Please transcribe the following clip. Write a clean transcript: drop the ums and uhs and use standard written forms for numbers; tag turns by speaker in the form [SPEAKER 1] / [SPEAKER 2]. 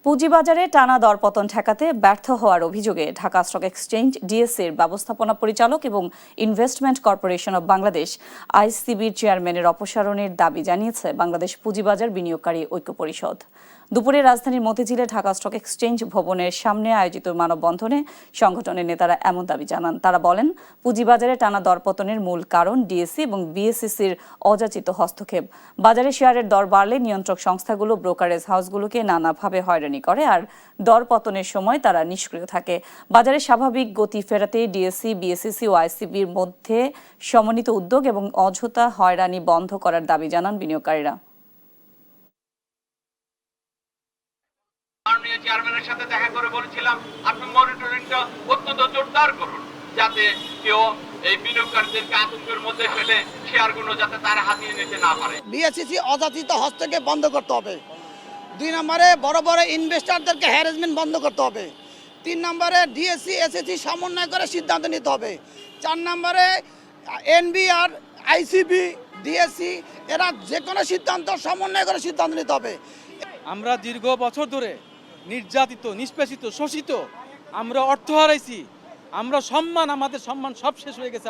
[SPEAKER 1] পুঁজিবাজারে টানা দরপতন ঠেকাতে ব্যর্থ হওয়ার অভিযোগে ঢাকা স্টক এক্সচেঞ্জ ডিএসসির ব্যবস্থাপনা পরিচালক এবং ইনভেস্টমেন্ট কর্পোরেশন অব বাংলাদেশ আইসিবির চেয়ারম্যানের অপসারণের দাবি জানিয়েছে বাংলাদেশ পুঁজিবাজার বিনিয়োগকারী ঐক্য পরিষদ। দুপুরে রাজধানীর মতিঝিলে ঢাকা স্টক এক্সচেঞ্জ ভবনের সামনে আয়োজিত মানববন্ধনে সংগঠনের নেতারা এমন দাবি জানান। তারা বলেন, পুঁজিবাজারে টানা দরপতনের মূল কারণ ডিএসসি এবং বিএসইসির অযাচিত হস্তক্ষেপ। বাজারে শেয়ারের দর বাড়লে নিয়ন্ত্রক সংস্থাগুলো ব্রোকারেজ হাউসগুলোকে নানাভাবে হয়রানি করে, আর দর পতনের সময় তারা নিষ্ক্রিয় থাকে। বাজারে স্বাভাবিক গতি ফেরাতে ডিএসসি, বিএসইসি ও আইসিবির মধ্যে সমন্বিত উদ্যোগ এবং অযথা হয়রানি বন্ধ করার দাবি জানান বিনিয়োগকারীরা।
[SPEAKER 2] চেয়ারম্যানের সাথে দেখা করে বলেছিলাম, আপনি মনিটরিংটা অত্যন্ত জোরদার করুন, যাতে কেউ এই বিনিয়োগকারীদেরকে আতঙ্কের মধ্যে ফেলে শেয়ারগুলো যাতে তারা হাতিয়ে নিতে না পারে।
[SPEAKER 3] বিএসইসি অযাচিত হস্তক্ষেপ বন্ধ করতে হবে। 2 নম্বরে বড় বড় ইনভেস্টরদেরকে হ্যারাসমেন্ট বন্ধ করতে হবে। 3 নম্বরে ডিএসসি এসএসসি সমন্বয় করে সিদ্ধান্ত নিতে হবে। 4 নম্বরে এনবিআর, আইসিবি, ডিএসসি এরা যে কোনো সিদ্ধান্ত সমন্বয় করে সিদ্ধান্ত নিতে হবে।
[SPEAKER 4] আমরা দীর্ঘ বছর ধরে নির্যাতিত, নিষ্পেষিত, শোষিত, আমরা অর্থ হারাইছি, আমরা সম্মান, আমাদের সম্মান সব শেষ হয়ে গেছে।